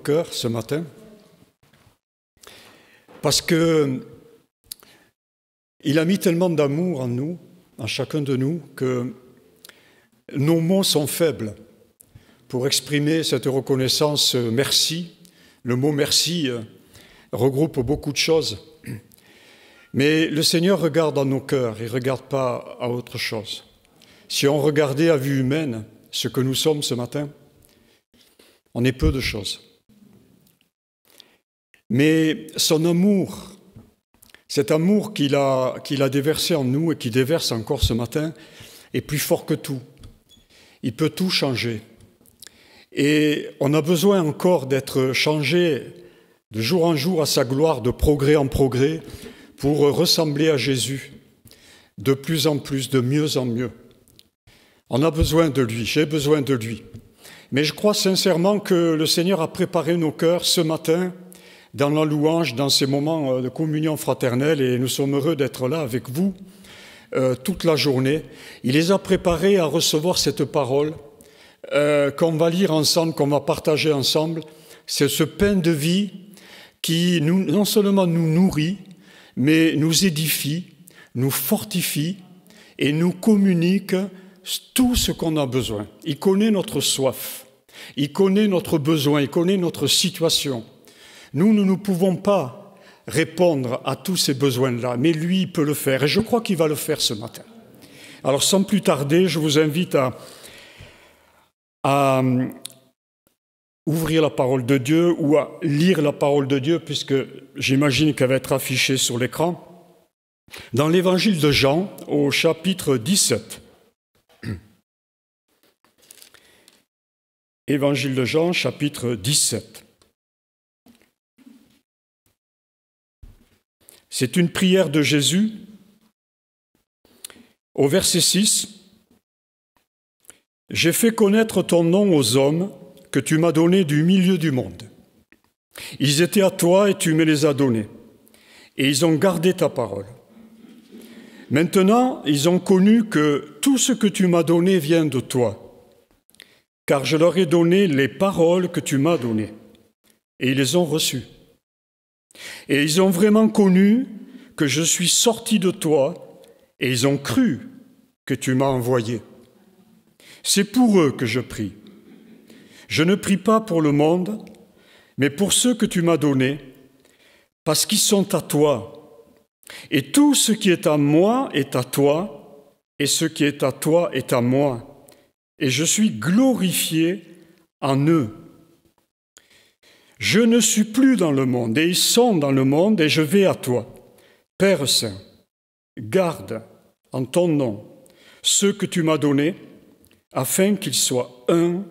cœur ce matin, parce que il a mis tellement d'amour en nous, en chacun de nous, que nos mots sont faibles pour exprimer cette reconnaissance merci. Le mot merci regroupe beaucoup de choses. Mais le Seigneur regarde dans nos cœurs, il ne regarde pas à autre chose. Si on regardait à vue humaine ce que nous sommes ce matin, on est peu de choses. Mais son amour, cet amour qu'il a déversé en nous et qui déverse encore ce matin, est plus fort que tout. Il peut tout changer. Et on a besoin encore d'être changé de jour en jour à sa gloire, de progrès en progrès, pour ressembler à Jésus de plus en plus, de mieux en mieux. On a besoin de lui, j'ai besoin de lui. Mais je crois sincèrement que le Seigneur a préparé nos cœurs ce matin dans la louange, dans ces moments de communion fraternelle, et nous sommes heureux d'être là avec vous toute la journée. Il les a préparés à recevoir cette parole qu'on va lire ensemble, qu'on va partager ensemble. C'est ce pain de vie qui non seulement nous nourrit, mais nous édifie, nous fortifie et nous communique tout ce qu'on a besoin. Il connaît notre soif, il connaît notre besoin, il connaît notre situation. Nous ne pouvons pas répondre à tous ces besoins-là, mais lui, il peut le faire. Et je crois qu'il va le faire ce matin. Alors, sans plus tarder, je vous invite à ouvrir la parole de Dieu ou à lire la parole de Dieu, puisque j'imagine qu'elle va être affichée sur l'écran. Dans l'évangile de Jean, au chapitre 17. Évangile de Jean, chapitre 17. C'est une prière de Jésus. Au verset 6, « J'ai fait connaître ton nom aux hommes que tu m'as donnés du milieu du monde. Ils étaient à toi et tu me les as donnés, et ils ont gardé ta parole. Maintenant, ils ont connu que tout ce que tu m'as donné vient de toi, car je leur ai donné les paroles que tu m'as données, et ils les ont reçues. Et ils ont vraiment connu que je suis sorti de toi, et ils ont cru que tu m'as envoyé. C'est pour eux que je prie. Je ne prie pas pour le monde, mais pour ceux que tu m'as donnés, parce qu'ils sont à toi. Et tout ce qui est à moi est à toi, et ce qui est à toi est à moi. Et je suis glorifié en eux. Je ne suis plus dans le monde, et ils sont dans le monde, et je vais à toi. Père Saint, garde en ton nom ceux que tu m'as donnés, afin qu'ils soient un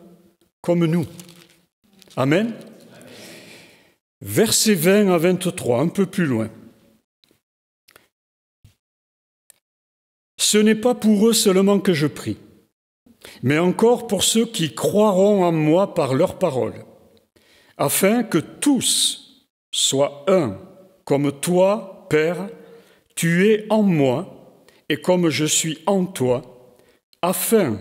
comme nous. Amen. Versets 20 à 23, un peu plus loin. Ce n'est pas pour eux seulement que je prie, mais encore pour ceux qui croiront en moi par leur parole, afin que tous soient un, comme toi, Père, tu es en moi, et comme je suis en toi, afin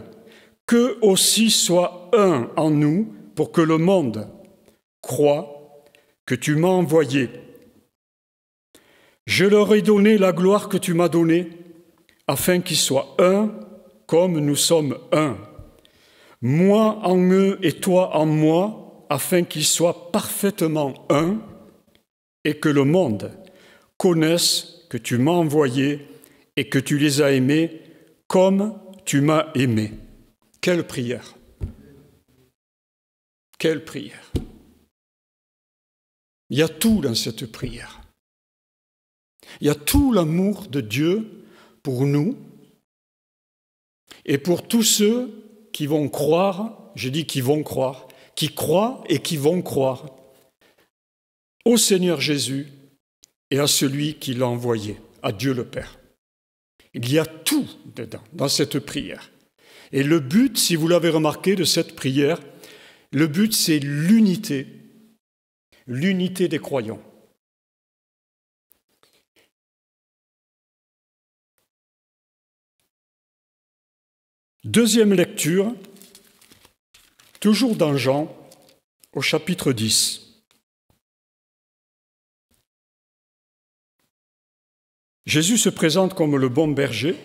qu'eux aussi soient un en nous, pour que le monde croie que tu m'as envoyé. Je leur ai donné la gloire que tu m'as donnée, afin qu'ils soient un comme nous sommes un. Moi en eux et toi en moi, afin qu'ils soient parfaitement un, et que le monde connaisse que tu m'as envoyé et que tu les as aimés comme tu m'as aimé. Quelle prière! Quelle prière! Il y a tout dans cette prière. Il y a tout l'amour de Dieu pour nous et pour tous ceux qui vont croire, je dis qui vont croire, qui croient et qui vont croire au Seigneur Jésus et à celui qui l'a envoyé, à Dieu le Père. Il y a tout dedans, dans cette prière. Et le but, si vous l'avez remarqué, de cette prière, le but, c'est l'unité des croyants. Deuxième lecture, toujours dans Jean, au chapitre 10. Jésus se présente comme le bon berger,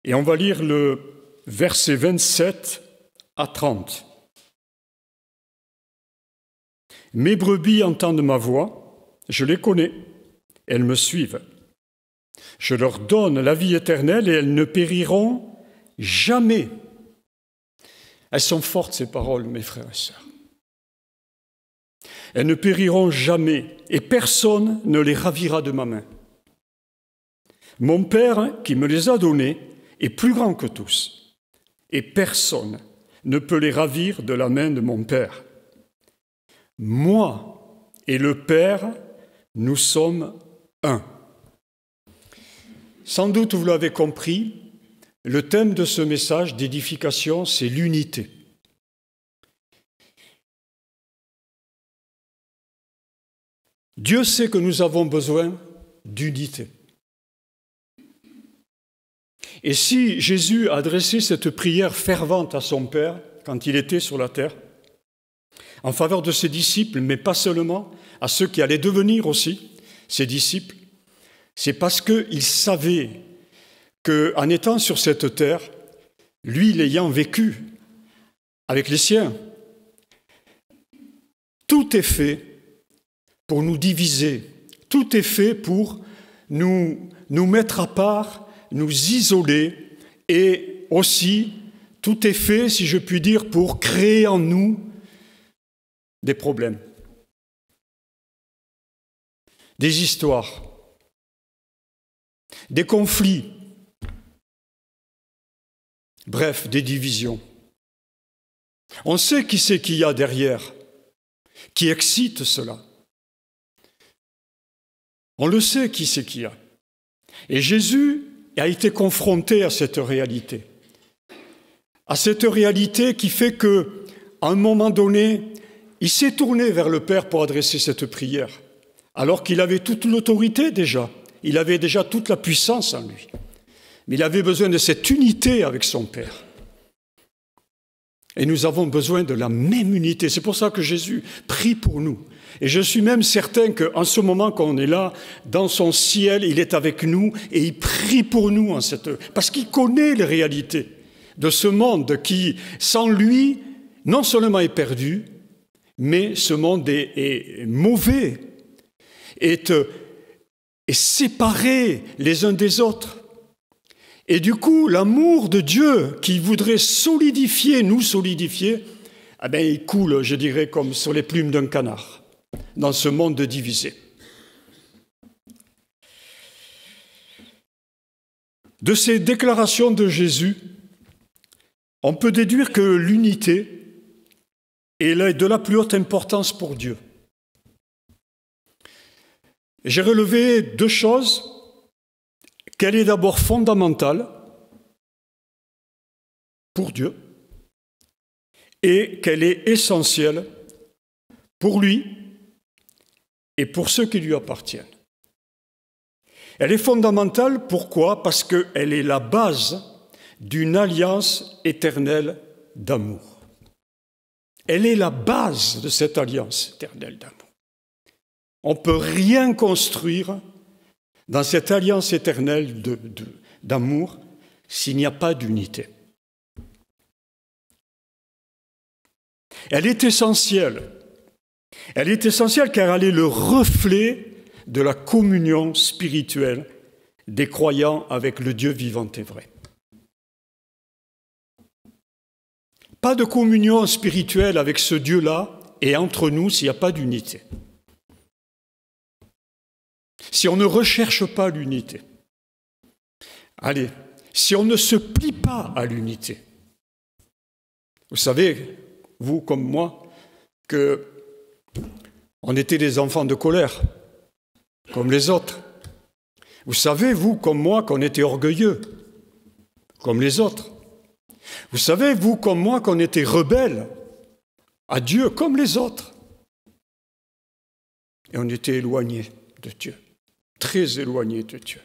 et on va lire le verset 27 à 30. « Mes brebis entendent ma voix, je les connais, elles me suivent. Je leur donne la vie éternelle et elles ne périront jamais. » Elles sont fortes, ces paroles, mes frères et sœurs. Elles ne périront jamais et personne ne les ravira de ma main. Mon Père, qui me les a données, est plus grand que tous, et personne ne peut les ravir de la main de mon Père. Moi et le Père, nous sommes un. Sans doute, vous l'avez compris, le thème de ce message d'édification, c'est l'unité. Dieu sait que nous avons besoin d'unité. Et si Jésus a adressé cette prière fervente à son Père quand il était sur la terre, en faveur de ses disciples, mais pas seulement, à ceux qui allaient devenir aussi ses disciples, c'est parce qu'il savait qu'en étant sur cette terre, lui l'ayant vécu avec les siens, tout est fait pour nous diviser, tout est fait pour nous mettre à part, nous isoler, et aussi tout est fait, si je puis dire, pour créer en nous des problèmes, des histoires, des conflits, bref, des divisions. On sait qui c'est qu'il y a derrière, qui excite cela. On le sait qui c'est qu'il y a. Et Jésus a été confronté à cette réalité qui fait qu'à un moment donné, il s'est tourné vers le Père pour adresser cette prière, alors qu'il avait toute l'autorité déjà, il avait déjà toute la puissance en lui. Mais il avait besoin de cette unité avec son Père. Et nous avons besoin de la même unité. C'est pour ça que Jésus prie pour nous. Et je suis même certain qu'en ce moment qu'on est là, dans son ciel, il est avec nous et il prie pour nous parce qu'il connaît les réalités de ce monde qui, sans lui, non seulement est perdu, mais ce monde est mauvais, est séparé les uns des autres. Et du coup, l'amour de Dieu qui voudrait nous solidifier, il coule, je dirais, comme sur les plumes d'un canard, dans ce monde divisé. De ces déclarations de Jésus, on peut déduire que l'unité est de la plus haute importance pour Dieu. J'ai relevé deux choses. Qu'elle est d'abord fondamentale pour Dieu et qu'elle est essentielle pour lui et pour ceux qui lui appartiennent. Elle est fondamentale, pourquoi ? Parce qu'elle est la base d'une alliance éternelle d'amour. Elle est la base de cette alliance éternelle d'amour. On ne peut rien construire dans cette alliance éternelle d'amour s'il n'y a pas d'unité. Elle est essentielle. Elle est essentielle car elle est le reflet de la communion spirituelle des croyants avec le Dieu vivant et vrai. Pas de communion spirituelle avec ce Dieu-là et entre nous s'il n'y a pas d'unité. Si on ne recherche pas l'unité, si on ne se plie pas à l'unité, vous savez, vous comme moi, qu'on était des enfants de colère, comme les autres. Vous savez, vous comme moi, qu'on était orgueilleux, comme les autres. Vous savez, vous comme moi, qu'on était rebelles à Dieu, comme les autres. Et on était éloignés de Dieu. Très éloigné de Dieu.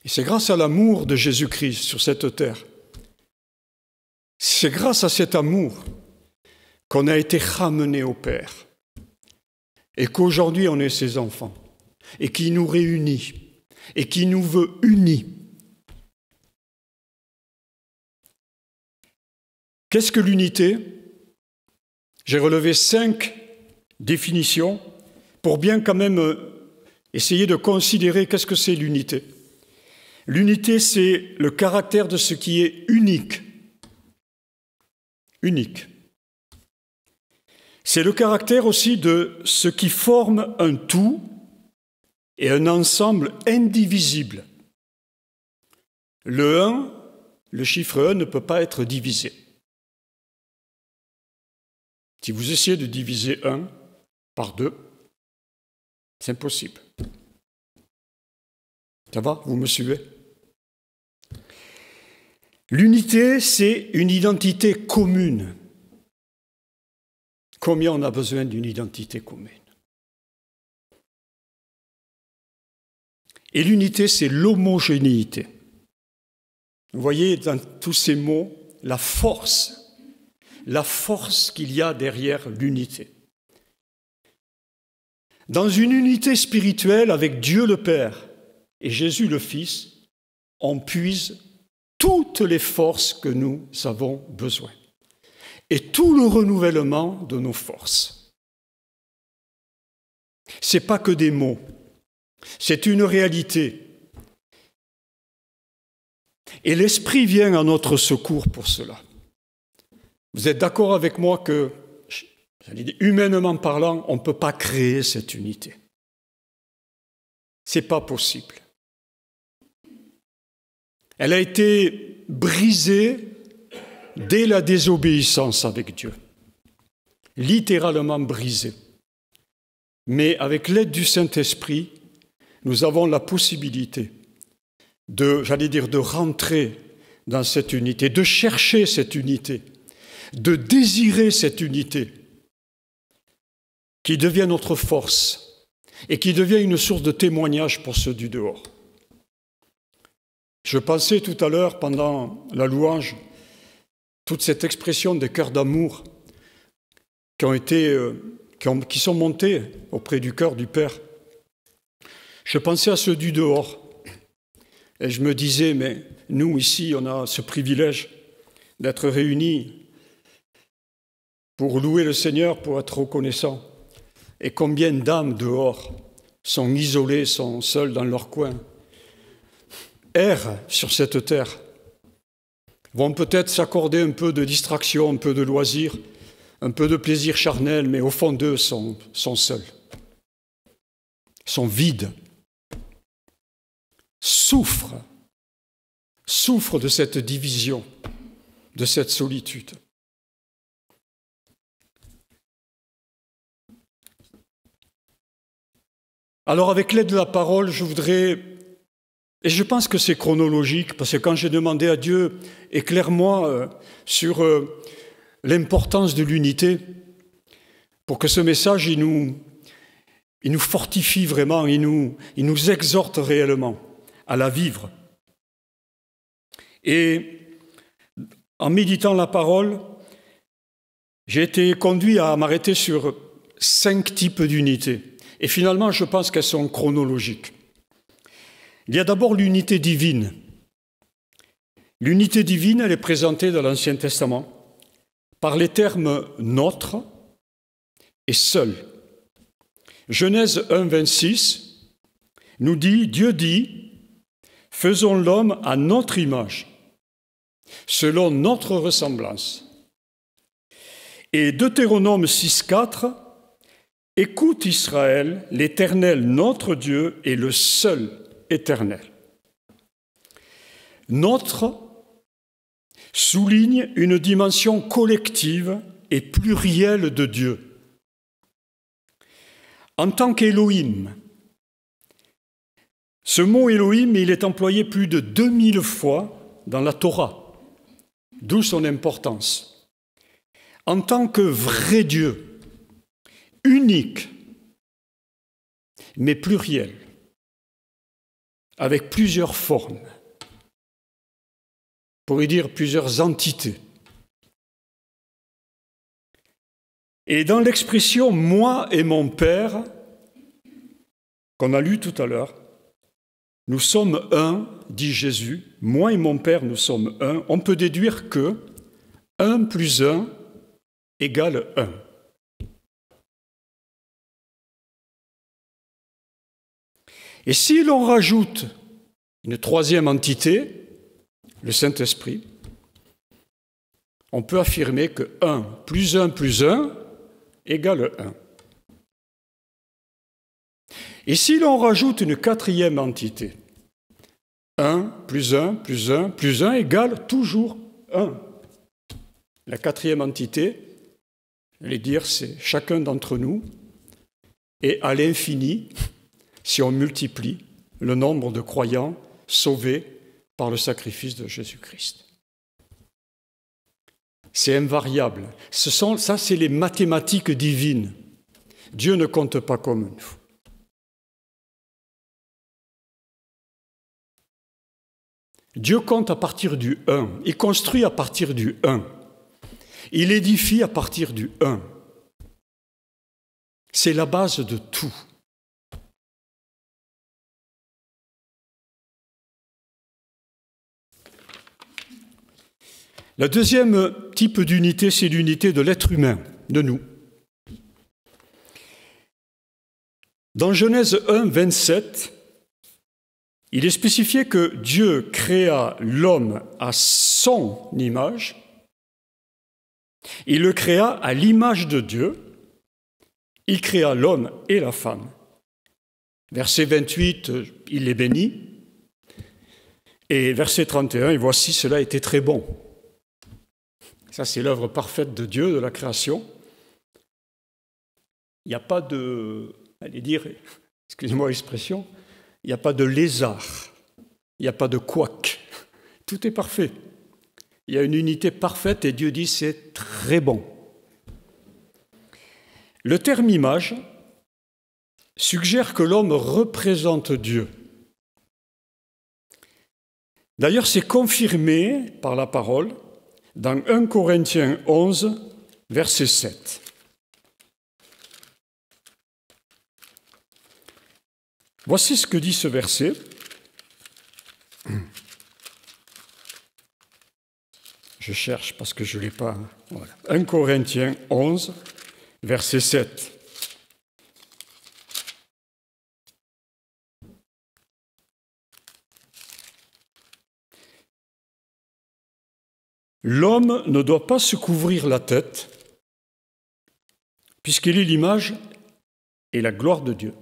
Et c'est grâce à l'amour de Jésus-Christ sur cette terre, c'est grâce à cet amour qu'on a été ramené au Père et qu'aujourd'hui on est ses enfants. et qui nous réunit et qui nous veut unis. Qu'est-ce que l'unité? J'ai relevé 5 définitions pour bien quand même essayer de considérer qu'est-ce que c'est l'unité. L'unité, c'est le caractère de ce qui est unique. Unique. C'est le caractère aussi de ce qui forme un tout et un ensemble indivisible. Le 1, le chiffre 1 ne peut pas être divisé. Si vous essayez de diviser 1 par 2, c'est impossible. Ça va? Vous me suivez? L'unité, c'est une identité commune. Combien on a besoin d'une identité commune? Et l'unité, c'est l'homogénéité. Vous voyez dans tous ces mots la force qu'il y a derrière l'unité. Dans une unité spirituelle avec Dieu le Père et Jésus le Fils, on puise toutes les forces que nous avons besoin et tout le renouvellement de nos forces. Ce n'est pas que des mots, c'est une réalité. Et l'Esprit vient à notre secours pour cela. Vous êtes d'accord avec moi que, humainement parlant, on ne peut pas créer cette unité. Ce n'est pas possible. Elle a été brisée dès la désobéissance avec Dieu. Littéralement brisée. Mais avec l'aide du Saint-Esprit, nous avons la possibilité de rentrer dans cette unité, de chercher cette unité, de désirer cette unité qui devient notre force et qui devient une source de témoignage pour ceux du dehors. Je pensais tout à l'heure, pendant la louange, toute cette expression des cœurs d'amour qui sont montés auprès du cœur du Père. Je pensais à ceux du dehors et je me disais, mais nous ici, on a ce privilège d'être réunis pour louer le Seigneur, pour être reconnaissants. Et combien d'âmes dehors sont isolées, sont seules dans leur coin, errent sur cette terre, vont peut-être s'accorder un peu de distraction, un peu de loisir, un peu de plaisir charnel, mais au fond d'eux sont seuls, sont vides, souffrent de cette division, de cette solitude. Alors avec l'aide de la parole, je voudrais, et je pense que c'est chronologique, parce que quand j'ai demandé à Dieu, éclaire-moi sur l'importance de l'unité, pour que ce message, il nous fortifie vraiment, il nous exhorte réellement à la vivre. Et en méditant la parole, j'ai été conduit à m'arrêter sur 5 types d'unités. Et finalement, je pense qu'elles sont chronologiques. Il y a d'abord l'unité divine. L'unité divine, elle est présentée dans l'Ancien Testament par les termes « notre » et « seul ». Genèse 1, 26 nous dit, Dieu dit, « Faisons l'homme à notre image, selon notre ressemblance. » Et Deutéronome 6, 4, « Écoute Israël, l'Éternel, notre Dieu, est le seul éternel. » Notre souligne une dimension collective et plurielle de Dieu. En tant qu'Élohim, ce mot Élohim, il est employé plus de 2000 fois dans la Torah, d'où son importance. En tant que vrai Dieu, unique, mais pluriel, avec plusieurs formes, on pourrait dire plusieurs entités. Et dans l'expression « moi et mon Père », qu'on a lu tout à l'heure, nous sommes un, dit Jésus, moi et mon Père, nous sommes un, on peut déduire que 1 plus 1 égale 1. Et si l'on rajoute une troisième entité, le Saint-Esprit, on peut affirmer que 1 plus 1 plus 1 égale 1. Et si l'on rajoute une quatrième entité, 1 plus 1 plus 1 plus 1 égale toujours 1. La quatrième entité, j'allais dire, c'est chacun d'entre nous, et à l'infini, si on multiplie le nombre de croyants sauvés par le sacrifice de Jésus-Christ. C'est invariable. Ça, c'est les mathématiques divines. Dieu ne compte pas comme nous. Dieu compte à partir du 1. Il construit à partir du 1. Il édifie à partir du 1. C'est la base de tout. Le deuxième type d'unité, c'est l'unité de l'être humain, de nous. Dans Genèse 1, 27, il est spécifié que Dieu créa l'homme à son image. Il le créa à l'image de Dieu. Il créa l'homme et la femme. Verset 28, il les bénit. Et verset 31, et voici, cela était très bon. Ça, c'est l'œuvre parfaite de Dieu, de la création. Il n'y a pas de, allez dire, excusez-moi l'expression, il n'y a pas de lézard, il n'y a pas de couac. Tout est parfait. Il y a une unité parfaite et Dieu dit c'est très bon. Le terme image suggère que l'homme représente Dieu. D'ailleurs, c'est confirmé par la parole dans 1 Corinthiens 11, verset 7. Voici ce que dit ce verset. Je cherche parce que je ne l'ai pas. Voilà. 1 Corinthiens 11, verset 7. L'homme ne doit pas se couvrir la tête, puisqu'il est l'image et la gloire de Dieu.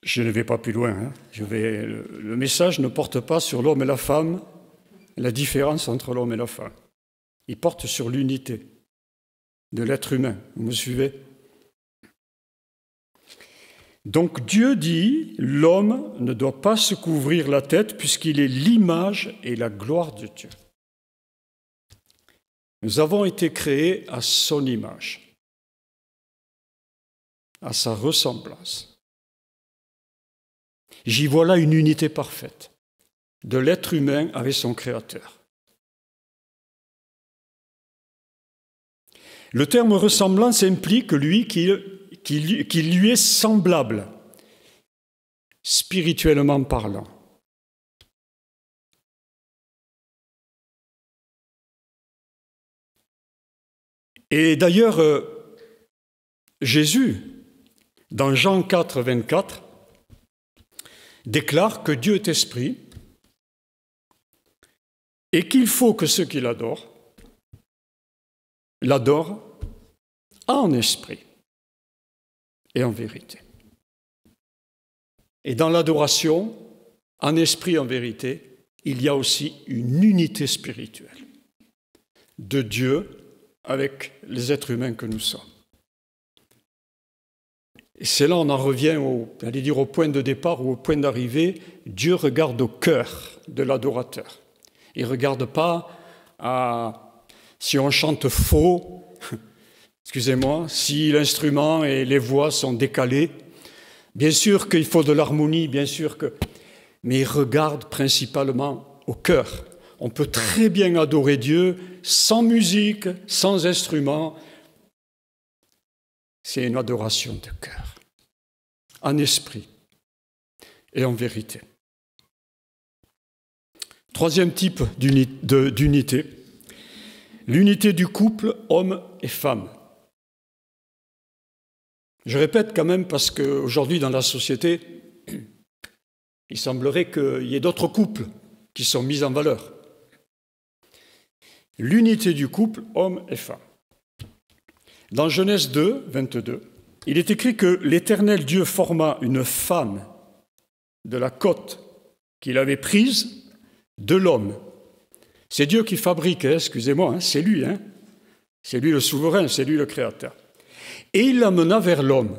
Je ne vais pas plus loin. Le message ne porte pas sur l'homme et la femme, la différence entre l'homme et la femme. Il porte sur l'unité de l'être humain. Vous me suivez ? Donc Dieu dit, l'homme ne doit pas se couvrir la tête puisqu'il est l'image et la gloire de Dieu. Nous avons été créés à son image, à sa ressemblance. J'y vois là une unité parfaite de l'être humain avec son Créateur. Le terme ressemblance implique lui qu'il lui est semblable, spirituellement parlant. Et d'ailleurs, Jésus, dans Jean 4, 24, déclare que Dieu est esprit et qu'il faut que ceux qui l'adorent en esprit et en vérité. Et dans l'adoration, en esprit et en vérité, il y a aussi une unité spirituelle de Dieu avec les êtres humains que nous sommes. Et c'est là on en revient au point de départ ou au point d'arrivée. Dieu regarde au cœur de l'adorateur. Il ne regarde pas si on chante faux, excusez-moi, si l'instrument et les voix sont décalés. Bien sûr qu'il faut de l'harmonie, mais il regarde principalement au cœur. On peut très bien adorer Dieu sans musique, sans instrument. c'est une adoration de cœur, en esprit et en vérité. Troisième type d'unité, l'unité du couple homme et femme. Je répète quand même parce qu'aujourd'hui dans la société, il semblerait qu'il y ait d'autres couples qui sont mis en valeur. L'unité du couple homme et femme. Dans Genèse 2, 22, il est écrit que l'Éternel Dieu forma une femme de la côte qu'il avait prise de l'homme. C'est Dieu qui fabrique, excusez-moi, c'est lui. C'est lui le souverain, c'est lui le créateur. Et il l'amena vers l'homme.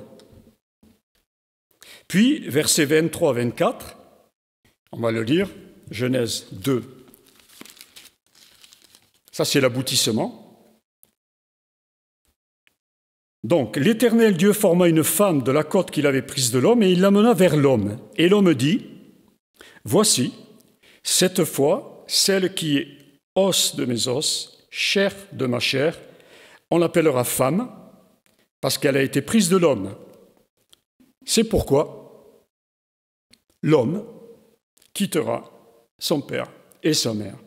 Puis, versets 23 à 24, on va le lire, Genèse 2. Ça, c'est l'aboutissement. Donc, l'Éternel Dieu forma une femme de la côte qu'il avait prise de l'homme et il l'amena vers l'homme. Et l'homme dit, « Voici, cette fois, celle qui est os de mes os, chair de ma chair, on l'appellera femme, parce qu'elle a été prise de l'homme. C'est pourquoi l'homme quittera son père et sa mère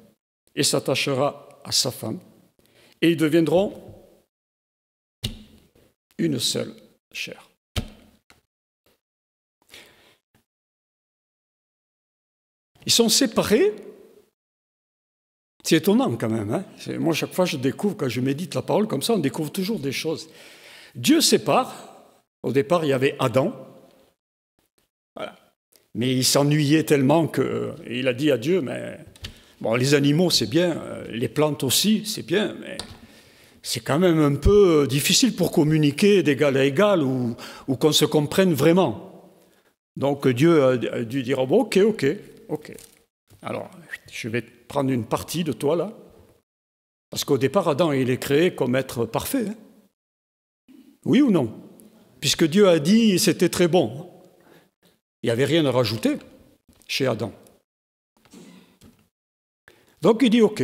et s'attachera à sa femme, et ils deviendront une seule chair. » Ils sont séparés. C'est étonnant quand même. Moi, chaque fois, je découvre, quand je médite la parole comme ça, on découvre toujours des choses. Dieu sépare. Au départ, il y avait Adam. Voilà. Mais il s'ennuyait tellement qu'il a dit à Dieu, mais bon, les animaux, c'est bien, les plantes aussi, c'est bien, mais c'est quand même un peu difficile pour communiquer d'égal à égal ou qu'on se comprenne vraiment. Donc Dieu a dû dire, bon, ok. Alors, je vais prendre une partie de toi, là. Parce qu'au départ, Adam, il est créé comme être parfait. Oui ou non? Puisque Dieu a dit, c'était très bon. Il n'y avait rien à rajouter chez Adam. Donc il dit, ok,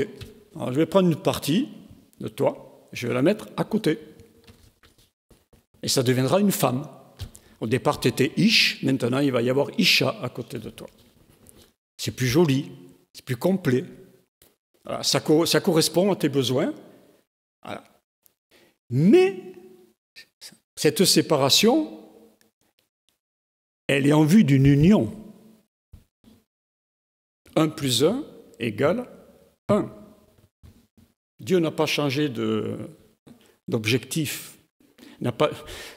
alors, je vais prendre une partie de toi, je vais la mettre à côté. Et ça deviendra une femme. Au départ, tu étais Ish, maintenant il va y avoir Isha à côté de toi. C'est plus joli, c'est plus complet. Voilà, ça correspond à tes besoins. Voilà. Mais cette séparation, elle est en vue d'une union. 1 plus 1 égale 1. Dieu n'a pas changé d'objectif.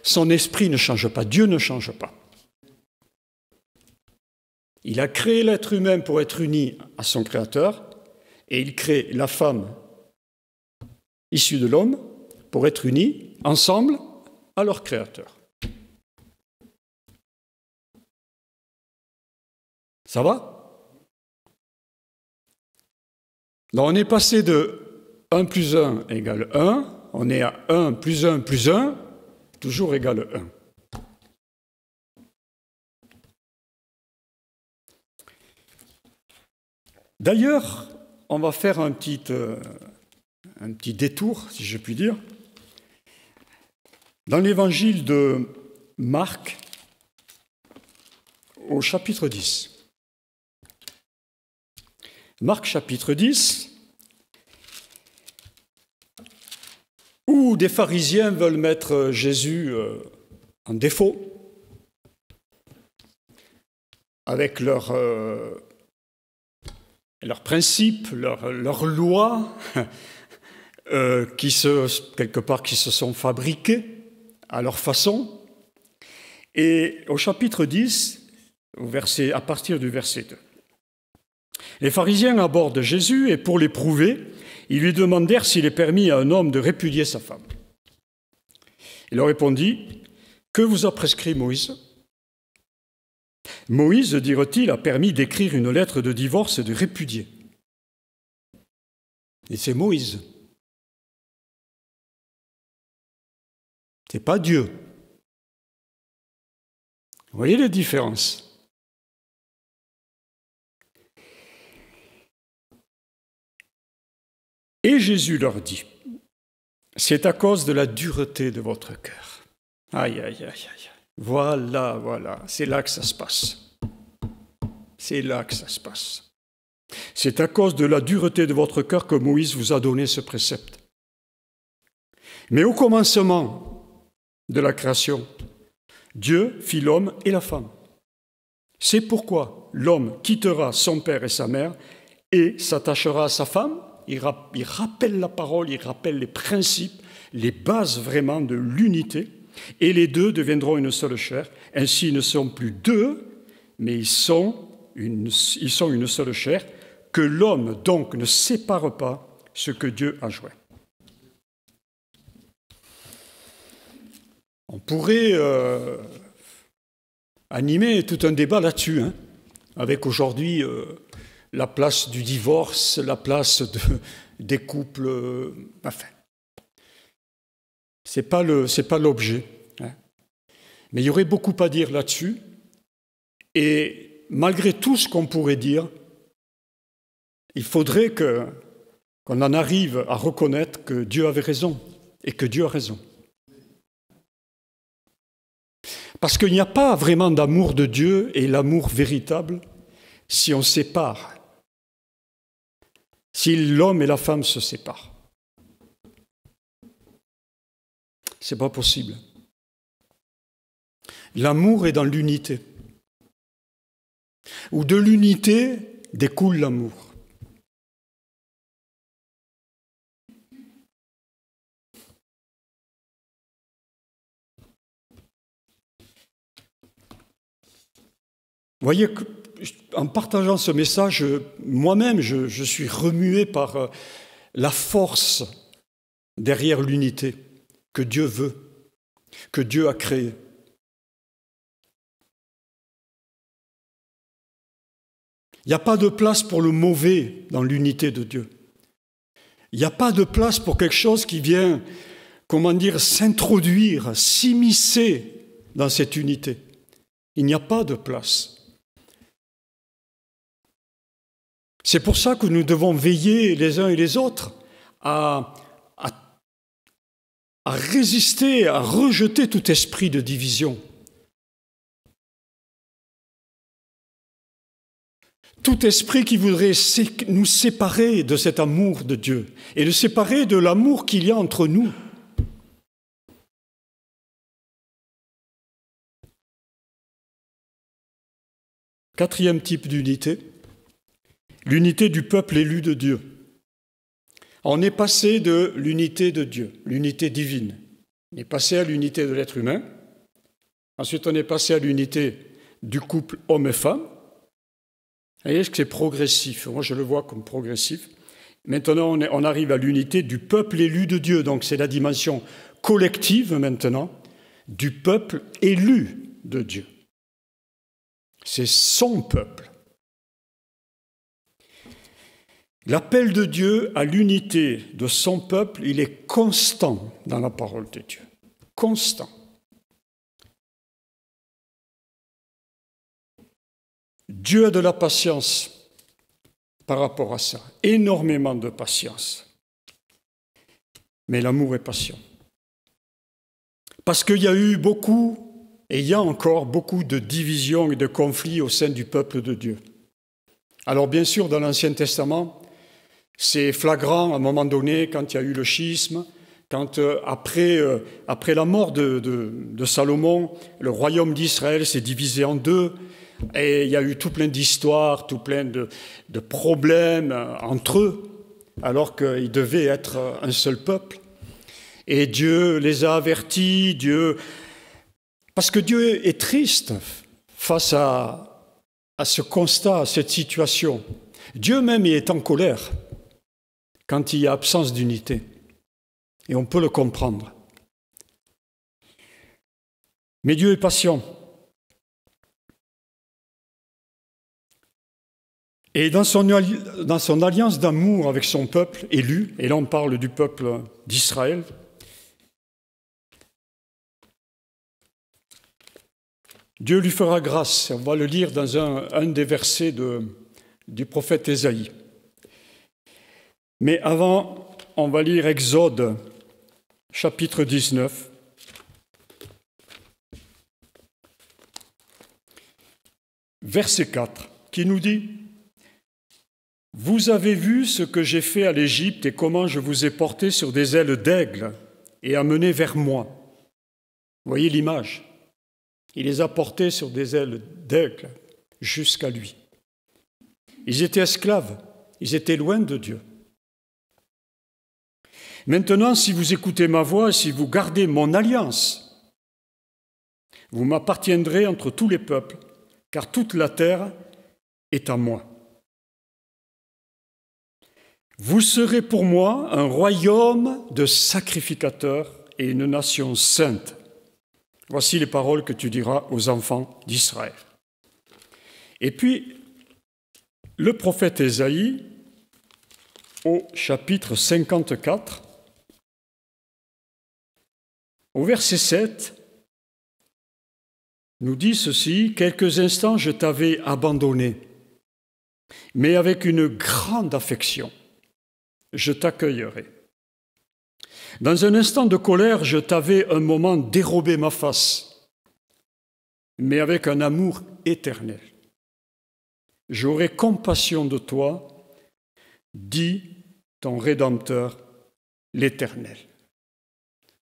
Son esprit ne change pas. Dieu ne change pas. Il a créé l'être humain pour être uni à son Créateur et il crée la femme issue de l'homme pour être unis ensemble à leur Créateur. Ça va? Donc on est passé de 1 plus 1 égale 1, on est à 1 plus 1 plus 1, toujours égale 1. D'ailleurs, on va faire un petit détour, si je puis dire. Dans l'évangile de Marc, au chapitre 10. Marc chapitre 10, où des pharisiens veulent mettre Jésus en défaut avec leurs principes, leurs lois, qui se sont fabriquées à leur façon. Et au chapitre 10, à partir du verset 2. Les pharisiens abordent Jésus et pour l'éprouver, ils lui demandèrent s'il est permis à un homme de répudier sa femme. Il leur répondit, « Que vous a prescrit Moïse ?» Moïse, dirent-ils, a permis d'écrire une lettre de divorce et de répudier. Et c'est Moïse. C'est pas Dieu. Vous voyez les différences? Et Jésus leur dit, « C'est à cause de la dureté de votre cœur. Aïe, aïe, aïe, aïe. Voilà, c'est là que ça se passe. C'est là que ça se passe. C'est à cause de la dureté de votre cœur que Moïse vous a donné ce précepte. Mais au commencement de la création, Dieu fit l'homme et la femme. C'est pourquoi l'homme quittera son père et sa mère et s'attachera à sa femme. Il rappelle la parole, il rappelle les principes, les bases vraiment de l'unité. Et les deux deviendront une seule chair. Ainsi, ils ne sont plus deux, mais ils sont une seule chair. Que l'homme donc ne sépare pas ce que Dieu a joint. On pourrait animer tout un débat là-dessus, avec aujourd'hui la place du divorce, la place des couples, enfin. C'est pas l'objet. Mais il y aurait beaucoup à dire là-dessus. Et malgré tout ce qu'on pourrait dire, il faudrait qu'on en arrive à reconnaître que Dieu avait raison et que Dieu a raison. Parce qu'il n'y a pas vraiment d'amour de Dieu et l'amour véritable si on sépare, si l'homme et la femme se séparent. C'est pas possible. L'amour est dans l'unité. Ou de l'unité découle l'amour. Vous voyez, en partageant ce message, moi-même, je suis remué par la force derrière l'unité que Dieu veut, que Dieu a créée. Il n'y a pas de place pour le mauvais dans l'unité de Dieu. Il n'y a pas de place pour quelque chose qui vient, s'introduire, s'immiscer dans cette unité. Il n'y a pas de place. C'est pour ça que nous devons veiller les uns et les autres à résister, à rejeter tout esprit de division. Tout esprit qui voudrait nous séparer de cet amour de Dieu et nous séparer de l'amour qu'il y a entre nous. Quatrième type d'unité, l'unité du peuple élu de Dieu. On est passé de l'unité de Dieu, l'unité divine. On est passé à l'unité de l'être humain. Ensuite, on est passé à l'unité du couple homme et femme. Vous voyez que c'est progressif. Moi, je le vois comme progressif. Maintenant, on arrive à l'unité du peuple élu de Dieu. Donc, c'est la dimension collective, maintenant, du peuple élu de Dieu. C'est son peuple. L'appel de Dieu à l'unité de son peuple, il est constant dans la parole de Dieu. Constant. Dieu a de la patience par rapport à ça, énormément de patience. Mais l'amour est patient. Parce qu'il y a eu beaucoup, et il y a encore beaucoup de divisions et de conflits au sein du peuple de Dieu. Alors bien sûr, dans l'Ancien Testament, c'est flagrant à un moment donné, quand il y a eu le schisme, quand après la mort de Salomon, le royaume d'Israël s'est divisé en deux, et il y a eu tout plein d'histoires, tout plein de problèmes entre eux, alors qu'ils devaient être un seul peuple. Et Dieu les a avertis, parce que Dieu est triste face à ce constat, à cette situation. Dieu même est en colère quand il y a absence d'unité. Et on peut le comprendre. Mais Dieu est patient. Et dans son alliance d'amour avec son peuple élu, et là on parle du peuple d'Israël, Dieu lui fera grâce. On va le lire dans un des versets du prophète Ésaïe. Mais avant, on va lire Exode, chapitre 19. verset 4, qui nous dit « Vous avez vu ce que j'ai fait à l'Égypte et comment je vous ai porté sur des ailes d'aigle et amené vers moi. » Vous voyez l'image? Il les a portés sur des ailes d'aigle jusqu'à lui. Ils étaient esclaves, ils étaient loin de Dieu. Maintenant, si vous écoutez ma voix et si vous gardez mon alliance, vous m'appartiendrez entre tous les peuples, car toute la terre est à moi. Vous serez pour moi un royaume de sacrificateurs et une nation sainte. Voici les paroles que tu diras aux enfants d'Israël. Et puis, le prophète Ésaïe, au chapitre 54, au verset 7, nous dit ceci, « Quelques instants je t'avais abandonné, mais avec une grande affection, je t'accueillerai. Dans un instant de colère, je t'avais un moment dérobé ma face, mais avec un amour éternel. J'aurai compassion de toi, dit ton Rédempteur, l'Éternel. »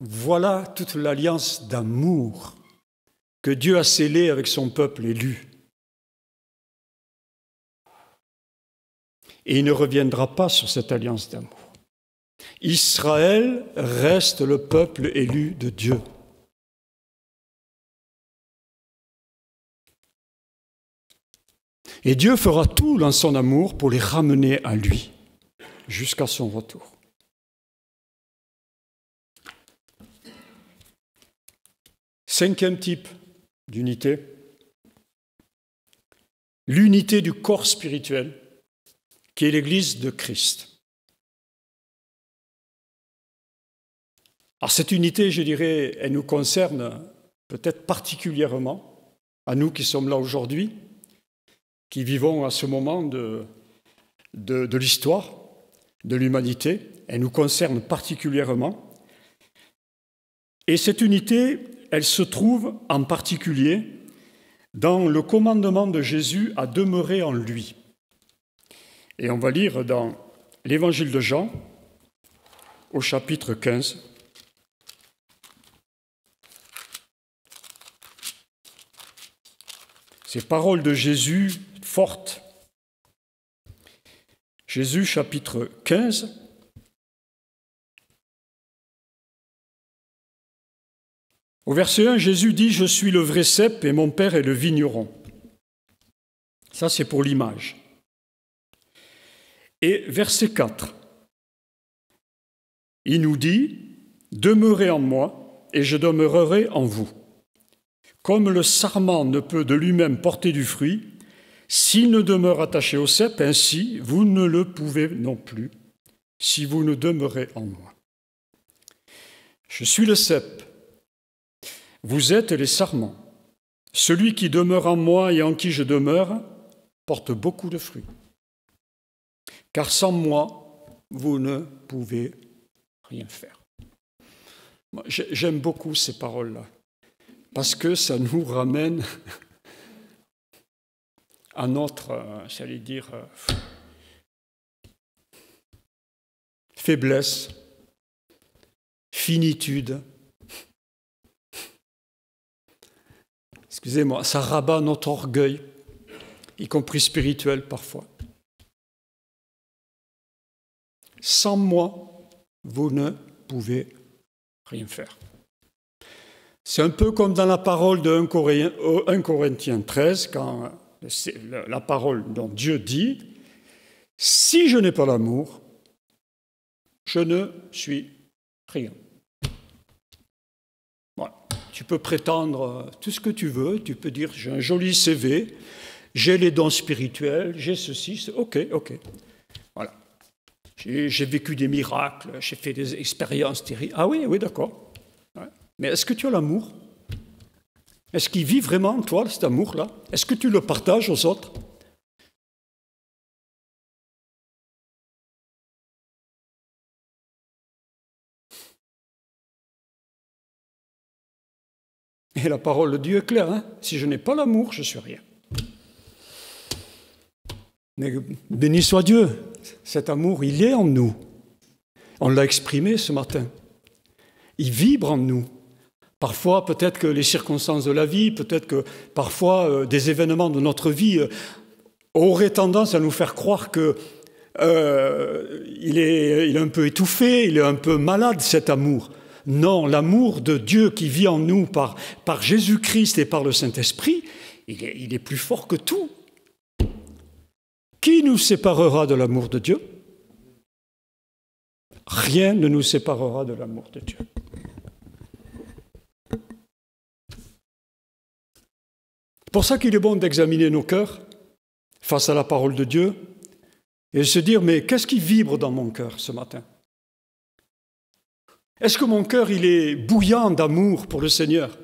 Voilà toute l'alliance d'amour que Dieu a scellée avec son peuple élu. Et il ne reviendra pas sur cette alliance d'amour. Israël reste le peuple élu de Dieu. Et Dieu fera tout dans son amour pour les ramener à lui, jusqu'à son retour. Cinquième type d'unité, l'unité du corps spirituel, qui est l'Église de Christ. Alors cette unité, je dirais, elle nous concerne peut-être particulièrement, à nous qui sommes là aujourd'hui, qui vivons à ce moment de l'histoire, de l'humanité, elle nous concerne particulièrement. Et cette unité, elle se trouve en particulier dans le commandement de Jésus à demeurer en lui. Et on va lire dans l'Évangile de Jean, au chapitre 15. Ces paroles de Jésus fortes. Jésus, chapitre 15. Au verset 1, Jésus dit « Je suis le vrai cep et mon Père est le vigneron ». Ça, c'est pour l'image. Et verset 4, il nous dit « Demeurez en moi et je demeurerai en vous. Comme le sarment ne peut de lui-même porter du fruit, s'il ne demeure attaché au cep, ainsi vous ne le pouvez non plus, si vous ne demeurez en moi. Je suis le cep, vous êtes les sarments. Celui qui demeure en moi et en qui je demeure porte beaucoup de fruits. Car sans moi, vous ne pouvez rien faire. » J'aime beaucoup ces paroles-là, parce que ça nous ramène à notre, j'allais dire, faiblesse, finitude. Excusez-moi, ça rabat notre orgueil, y compris spirituel parfois. Sans moi, vous ne pouvez rien faire. C'est un peu comme dans la parole de 1 Corinthiens 13, quand la parole dont Dieu dit « Si je n'ai pas l'amour, je ne suis rien. » Voilà. Tu peux prétendre tout ce que tu veux, tu peux dire « J'ai un joli CV, j'ai les dons spirituels, j'ai ceci, ok. Voilà. J'ai vécu des miracles, j'ai fait des expériences terribles. Ah oui, d'accord. Ouais. Mais est-ce que tu as l'amour? Est-ce qu'il vit vraiment en toi, cet amour-là? Est-ce que tu le partages aux autres? Et la parole de Dieu est claire, hein? Si je n'ai pas l'amour, je ne suis rien. Mais béni soit Dieu, cet amour, il est en nous. On l'a exprimé ce matin. Il vibre en nous. Parfois, peut-être que les circonstances de la vie, peut-être que parfois des événements de notre vie auraient tendance à nous faire croire que il est un peu étouffé, il est un peu malade, cet amour. Non, l'amour de Dieu qui vit en nous par Jésus-Christ et par le Saint-Esprit, il est plus fort que tout. Qui nous séparera de l'amour de Dieu? Rien ne nous séparera de l'amour de Dieu. C'est pour ça qu'il est bon d'examiner nos cœurs face à la parole de Dieu et de se dire, mais qu'est-ce qui vibre dans mon cœur ce matin? Est-ce que mon cœur, il est bouillant d'amour pour le Seigneur?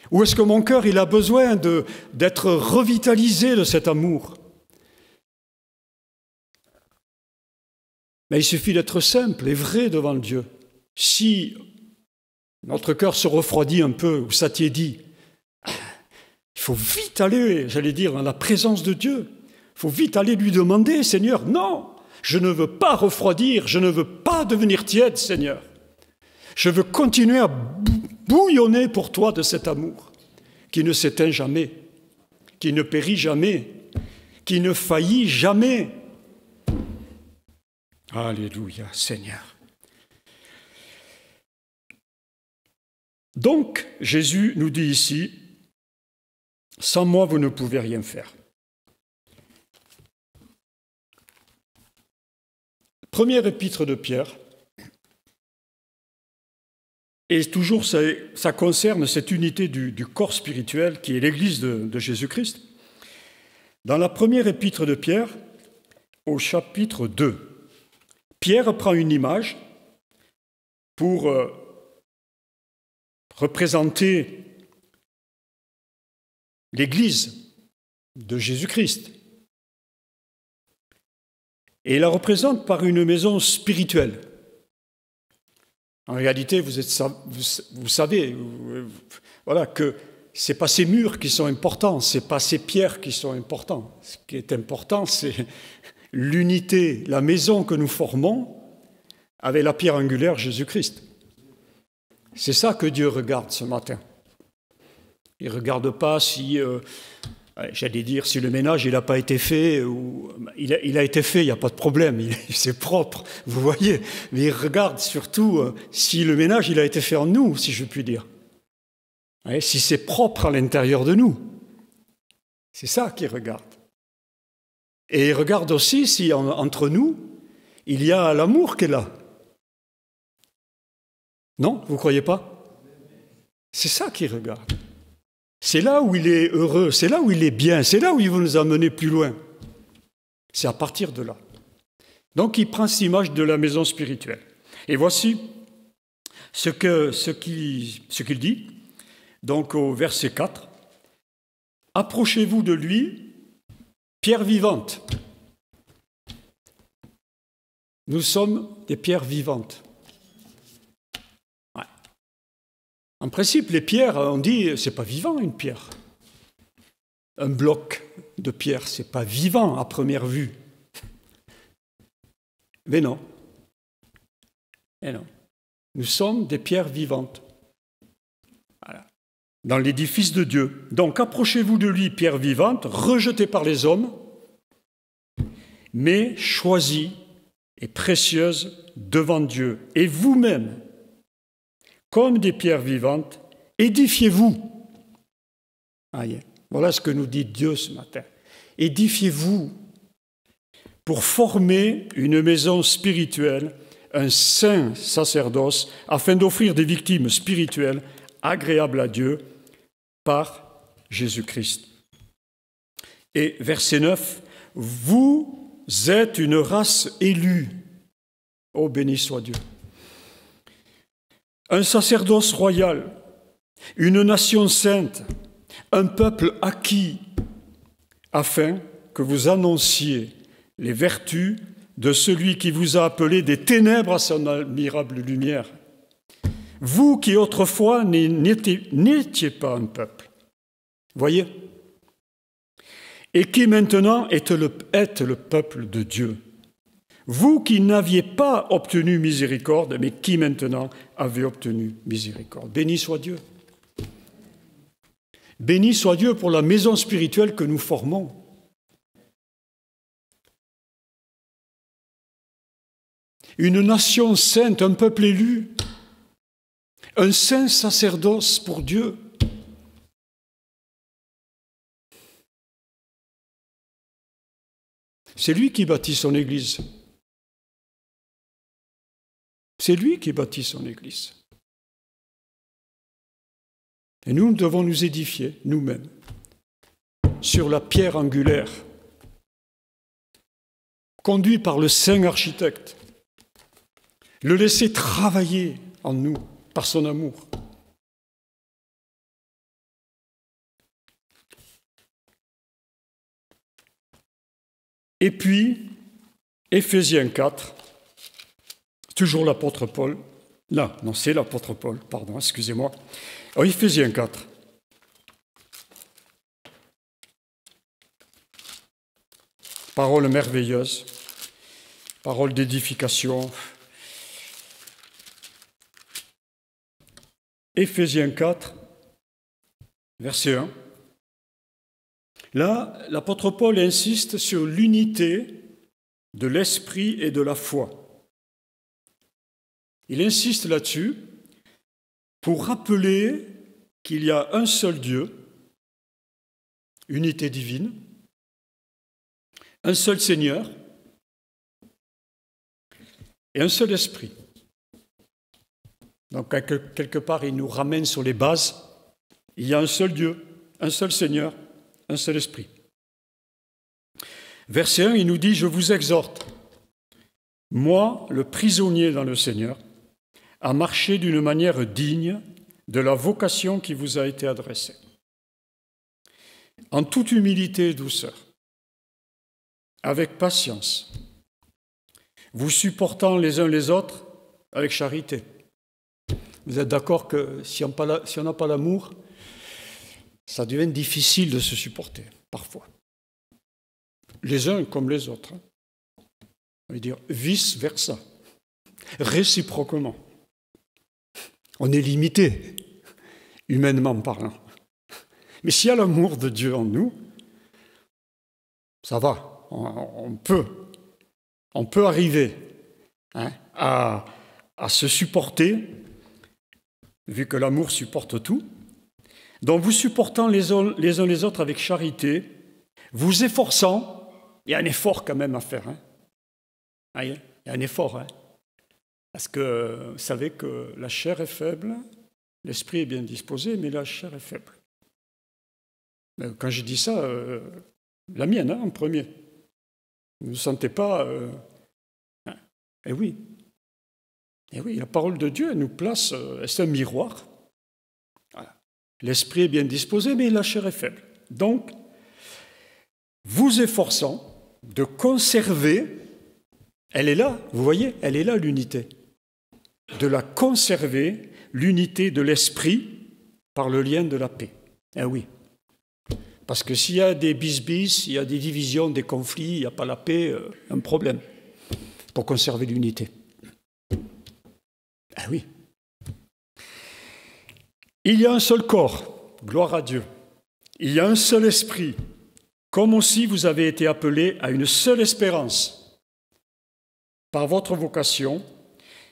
Ou est-ce que mon cœur, il a besoin d'être revitalisé de cet amour? Mais il suffit d'être simple et vrai devant Dieu. Si notre cœur se refroidit un peu ou s'attiédit, il faut vite aller, j'allais dire, dans la présence de Dieu. Il faut vite aller lui demander, Seigneur, non, je ne veux pas refroidir, je ne veux pas devenir tiède, Seigneur. Je veux continuer à bouillonner pour toi de cet amour qui ne s'éteint jamais, qui ne périt jamais, qui ne faillit jamais. Alléluia, Seigneur. Donc, Jésus nous dit ici, « Sans moi, vous ne pouvez rien faire. » Première épître de Pierre, et toujours ça concerne cette unité du corps spirituel qui est l'Église de Jésus-Christ. Dans la première épître de Pierre, au chapitre 2, Pierre prend une image pour représenter l'Église de Jésus-Christ. Et il la représente par une maison spirituelle. En réalité, vous savez voilà, que ce n'est pas ces murs qui sont importants, ce n'est pas ces pierres qui sont importants. Ce qui est important, c'est l'unité, la maison que nous formons avec la pierre angulaire Jésus-Christ. C'est ça que Dieu regarde ce matin. Il ne regarde pas si, j'allais dire, si le ménage il n'a pas été fait, ou il a été fait, il n'y a pas de problème, c'est propre, vous voyez. Mais il regarde surtout si le ménage il a été fait en nous, si je puis dire. Si c'est propre à l'intérieur de nous. C'est ça qu'il regarde. Et il regarde aussi si entre nous, il y a l'amour qui est là. Non, vous ne croyez pas? C'est ça qu'il regarde. C'est là où il est heureux, c'est là où il est bien, c'est là où il veut nous amener plus loin. C'est à partir de là. Donc il prend cette image de la maison spirituelle. Et voici ce qu'il dit, donc au verset 4. « Approchez-vous de lui, pierre vivante. » Nous sommes des pierres vivantes. En principe, les pierres, on dit, c'est pas vivant une pierre. Un bloc de pierre, c'est pas vivant à première vue. Mais non. Et non. Nous sommes des pierres vivantes. Voilà. Dans l'édifice de Dieu. Donc, approchez-vous de lui, pierre vivante, rejetée par les hommes, mais choisie et précieuse devant Dieu. Et vous-même, comme des pierres vivantes, édifiez-vous. Voilà ce que nous dit Dieu ce matin. Édifiez-vous pour former une maison spirituelle, un saint sacerdoce, afin d'offrir des victimes spirituelles agréables à Dieu par Jésus-Christ. Et verset 9, « Vous êtes une race élue. » Oh, béni soit Dieu. Un sacerdoce royal, une nation sainte, un peuple acquis, afin que vous annonciez les vertus de celui qui vous a appelé des ténèbres à son admirable lumière. Vous qui autrefois n'étiez pas un peuple, voyez, et qui maintenant êtes le peuple de Dieu. Vous qui n'aviez pas obtenu miséricorde, mais qui maintenant avez obtenu miséricorde. Béni soit Dieu. Béni soit Dieu pour la maison spirituelle que nous formons. Une nation sainte, un peuple élu, un saint sacerdoce pour Dieu. C'est lui qui bâtit son Église. C'est lui qui bâtit son Église. Et nous devons nous édifier, nous-mêmes, sur la pierre angulaire, conduit par le saint architecte, le laisser travailler en nous par son amour. Et puis, Éphésiens 4, toujours l'apôtre Paul, non, c'est l'apôtre Paul, pardon, excusez-moi. Éphésiens 4. Parole merveilleuse, parole d'édification. Éphésiens 4, verset 1. Là, l'apôtre Paul insiste sur l'unité de l'esprit et de la foi. Il insiste là-dessus pour rappeler qu'il y a un seul Dieu, unité divine, un seul Seigneur et un seul esprit. Donc, quelque part, il nous ramène sur les bases. Il y a un seul Dieu, un seul Seigneur, un seul esprit. Verset 1, il nous dit « Je vous exhorte, moi, le prisonnier dans le Seigneur, à marcher d'une manière digne de la vocation qui vous a été adressée, en toute humilité et douceur, avec patience, vous supportant les uns les autres avec charité. » Vous êtes d'accord que si on n'a pas l'amour, ça devient difficile de se supporter, parfois. Les uns comme les autres. On veut dire vice-versa, réciproquement. On est limité, humainement parlant. Mais s'il y a l'amour de Dieu en nous, ça va, on peut arriver à se supporter, vu que l'amour supporte tout. Donc vous supportant les uns les autres avec charité, vous efforçant, il y a un effort quand même à faire. Il y a un effort. Parce que vous savez que la chair est faible, l'esprit est bien disposé, mais la chair est faible. Quand je dis ça, la mienne en premier. Vous ne sentez pas... Eh oui, la parole de Dieu, elle nous place, c'est un miroir. Voilà. L'esprit est bien disposé, mais la chair est faible. Donc, vous efforçant de conserver, elle est là, vous voyez, elle est là l'unité. De la conserver, l'unité de l'esprit par le lien de la paix. Eh oui. Parce que s'il y a des bis, s'il y a des divisions, des conflits, il n'y a pas la paix, un problème pour conserver l'unité. Ah oui. Il y a un seul corps, gloire à Dieu. Il y a un seul esprit, comme aussi vous avez été appelés à une seule espérance. Par votre vocation,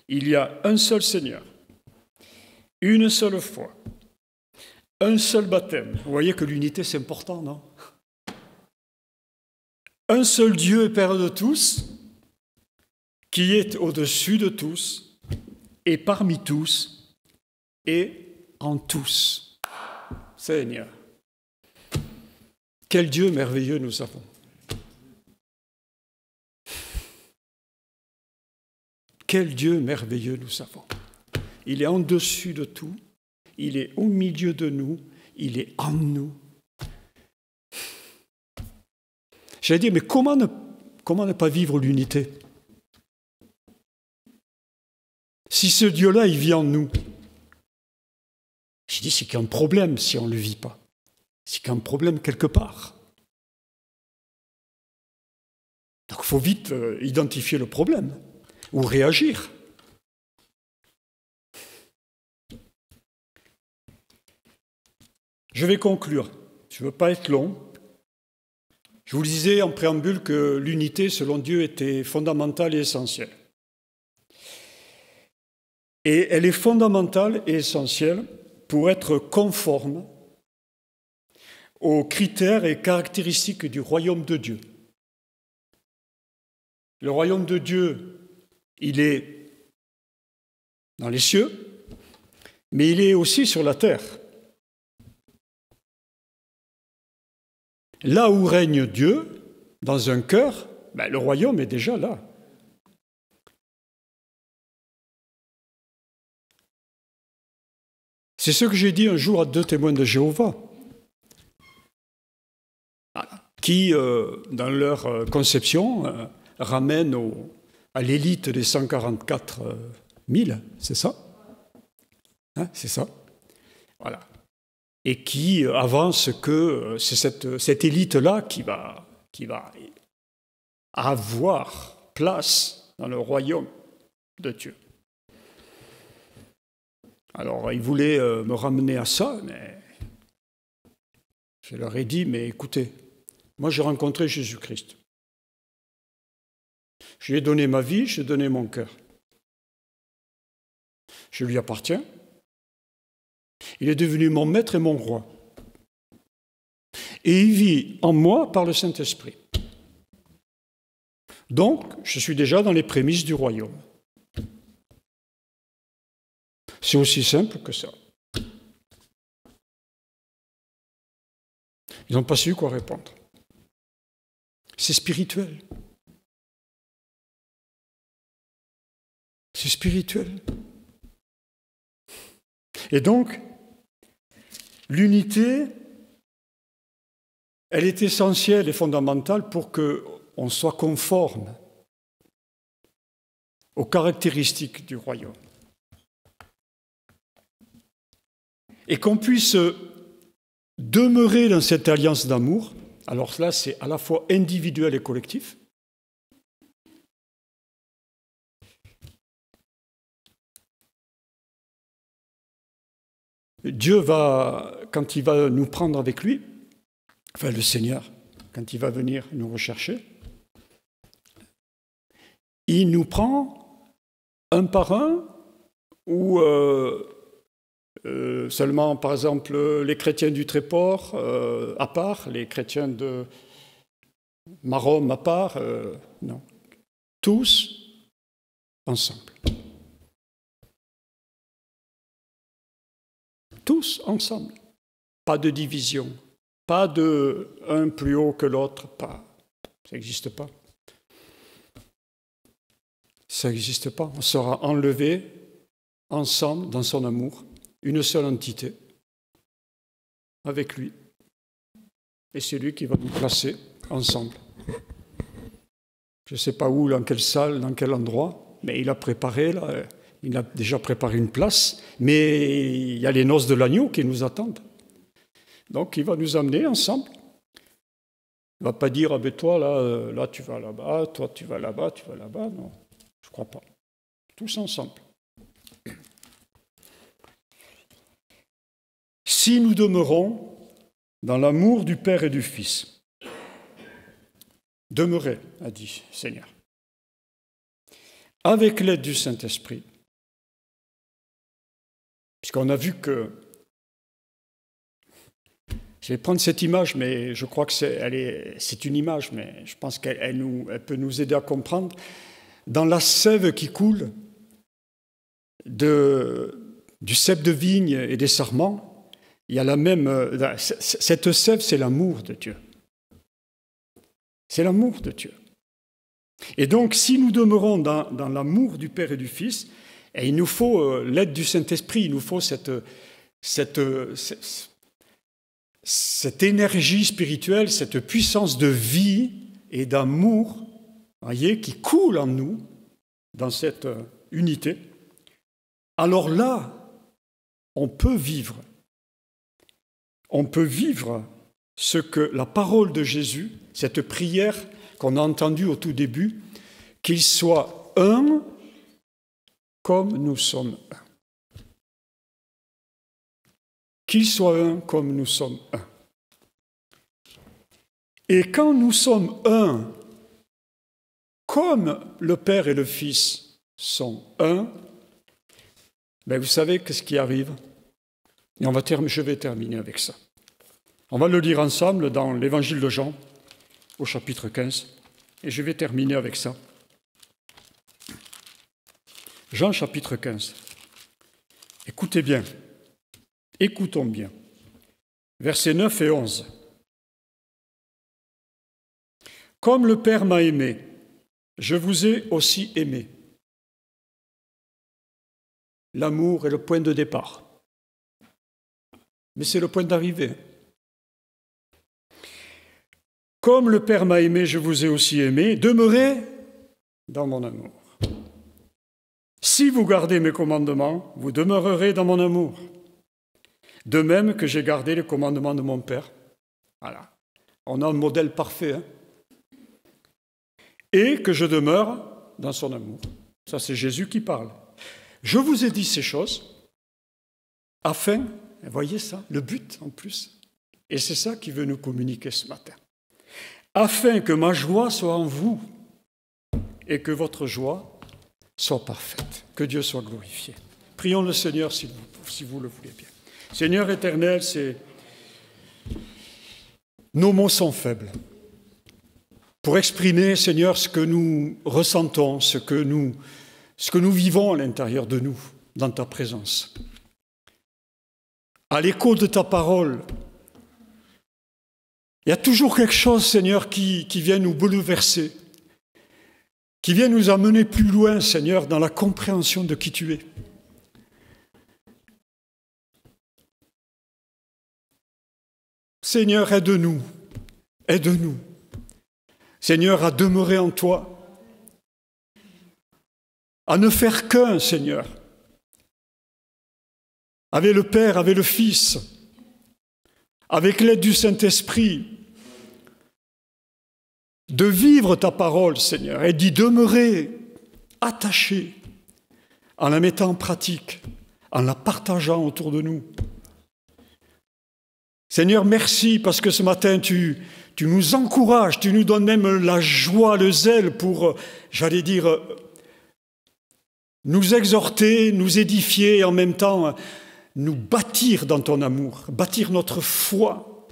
il y a un seul Seigneur, une seule foi, un seul baptême. Vous voyez que l'unité, c'est important, non? Un seul Dieu et Père de tous, qui est au-dessus de tous, et parmi tous, et en tous. Seigneur, quel Dieu merveilleux nous avons. Quel Dieu merveilleux nous avons. Il est en dessus de tout, il est au milieu de nous, il est en nous. J'allais dire, mais comment ne pas vivre l'unité? Si ce Dieu-là, il vit en nous, dis, c'est qu'il y a un problème si on ne le vit pas. C'est qu'il y a un problème quelque part. Donc il faut vite identifier le problème ou réagir. Je vais conclure. Je ne veux pas être long. Je vous le disais en préambule que l'unité, selon Dieu, était fondamentale et essentielle. Et elle est fondamentale et essentielle pour être conforme aux critères et caractéristiques du royaume de Dieu. Le royaume de Dieu, il est dans les cieux, mais il est aussi sur la terre. Là où règne Dieu, dans un cœur, le royaume est déjà là. C'est ce que j'ai dit un jour à 2 témoins de Jéhovah, qui, dans leur conception, ramènent à l'élite des 144 000, c'est ça ? C'est ça. Voilà. Et qui avance que c'est cette élite-là qui va avoir place dans le royaume de Dieu. Alors, ils voulaient me ramener à ça, mais je leur ai dit, mais écoutez, moi j'ai rencontré Jésus-Christ. Je lui ai donné ma vie, je lui ai donné mon cœur. Je lui appartiens. Il est devenu mon maître et mon roi. Et il vit en moi par le Saint-Esprit. Donc, je suis déjà dans les prémices du royaume. C'est aussi simple que ça. Ils n'ont pas su quoi répondre. C'est spirituel. C'est spirituel. Et donc, l'unité, elle est essentielle et fondamentale pour qu'on soit conforme aux caractéristiques du royaume. Et qu'on puisse demeurer dans cette alliance d'amour. Alors là, c'est à la fois individuel et collectif. Dieu va, quand il va nous prendre avec lui, enfin le Seigneur, quand il va venir nous rechercher, il nous prend un par un ou seulement, par exemple, les chrétiens du Tréport à part, les chrétiens de Marom à part, non. Tous ensemble. Tous ensemble. Pas de division. Pas de un plus haut que l'autre. Pas. Ça n'existe pas. Ça n'existe pas. On sera enlevés ensemble dans son amour. Une seule entité, avec lui. Et c'est lui qui va nous placer ensemble. Je ne sais pas où, dans quelle salle, dans quel endroit, mais il a préparé, là, il a déjà préparé une place, mais il y a les noces de l'agneau qui nous attendent. Donc il va nous amener ensemble. Il ne va pas dire, ah ben toi, là tu vas là-bas, toi tu vas là-bas, tu vas là-bas. Non, je ne crois pas. Tous ensemble. Si nous demeurons dans l'amour du Père et du Fils, demeurez, a dit le Seigneur, avec l'aide du Saint-Esprit, puisqu'on a vu que, je vais prendre cette image, mais je crois que c'est une image, mais je pense qu'elle peut nous aider à comprendre, dans la sève qui coule du cep de vigne et des sarments, il y a la même. Cette sève, c'est l'amour de Dieu. C'est l'amour de Dieu. Et donc, si nous demeurons dans l'amour du Père et du Fils, et il nous faut l'aide du Saint-Esprit, il nous faut cette énergie spirituelle, cette puissance de vie et d'amour, voyez, qui coule en nous, dans cette unité. Alors là, on peut vivre on peut vivre ce que la parole de Jésus, cette prière qu'on a entendue au tout début, qu'il soit un comme nous sommes un. Qu'il soit un comme nous sommes un. Et quand nous sommes un, comme le Père et le Fils sont un, ben vous savez qu'est-ce qui arrive? Et je vais terminer avec ça. On va le lire ensemble dans l'Évangile de Jean, au chapitre 15, et je vais terminer avec ça. Jean chapitre 15. Écoutez bien, écoutons bien. Versets 9 et 11. Comme le Père m'a aimé, je vous ai aussi aimé. L'amour est le point de départ. Mais c'est le point d'arrivée. Comme le Père m'a aimé, je vous ai aussi aimé. Demeurez dans mon amour. Si vous gardez mes commandements, vous demeurerez dans mon amour. De même que j'ai gardé les commandements de mon Père. Voilà. On a un modèle parfait. Hein, et que je demeure dans son amour. Ça, c'est Jésus qui parle. Je vous ai dit ces choses afin, vous voyez ça, le but en plus, et c'est ça qu'il veut nous communiquer ce matin, afin que ma joie soit en vous et que votre joie soit parfaite. Que Dieu soit glorifié. Prions le Seigneur si vous le voulez bien. Seigneur éternel, nos mots sont faibles pour exprimer, Seigneur, ce que nous ressentons, ce que nous vivons à l'intérieur de nous, dans ta présence. À l'écho de ta parole, il y a toujours quelque chose, Seigneur, qui vient nous bouleverser, qui vient nous amener plus loin, Seigneur, dans la compréhension de qui tu es. Seigneur, aide-nous, aide-nous. Seigneur, à demeurer en toi, à ne faire qu'un, Seigneur, avec le Père, avec le Fils, avec l'aide du Saint-Esprit, de vivre ta parole, Seigneur, et d'y demeurer attaché, en la mettant en pratique, en la partageant autour de nous. Seigneur, merci parce que ce matin, tu nous encourages, tu nous donnes même la joie, le zèle pour, j'allais dire, nous exhorter, nous édifier et en même temps nous bâtir dans ton amour, bâtir notre foi,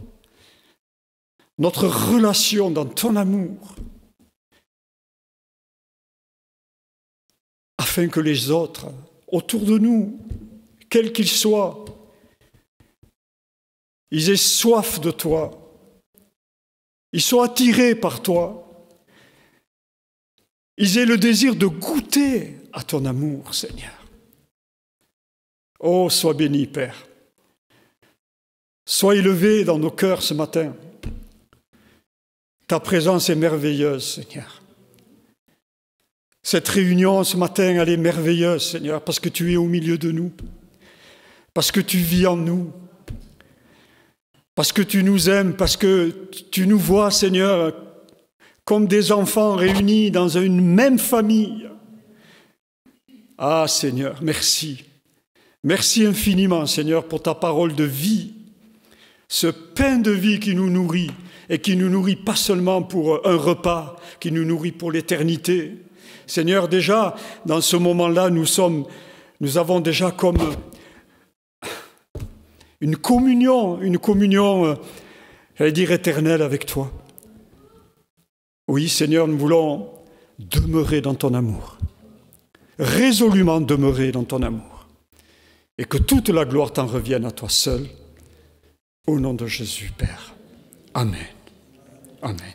notre relation dans ton amour, afin que les autres autour de nous, quels qu'ils soient, ils aient soif de toi, ils soient attirés par toi, ils aient le désir de goûter à ton amour, Seigneur. Oh, sois béni, Père. Sois élevé dans nos cœurs ce matin. Ta présence est merveilleuse, Seigneur. Cette réunion ce matin, elle est merveilleuse, Seigneur, parce que tu es au milieu de nous, parce que tu vis en nous, parce que tu nous aimes, parce que tu nous vois, Seigneur, comme des enfants réunis dans une même famille. Ah, Seigneur, merci. Merci infiniment, Seigneur, pour ta parole de vie, ce pain de vie qui nous nourrit, et qui nous nourrit pas seulement pour un repas, qui nous nourrit pour l'éternité. Seigneur, déjà, dans ce moment-là, nous avons déjà comme une communion, j'allais dire éternelle avec toi. Oui, Seigneur, nous voulons demeurer dans ton amour, résolument demeurer dans ton amour, et que toute la gloire t'en revienne à toi seul, au nom de Jésus, Père. Amen. Amen.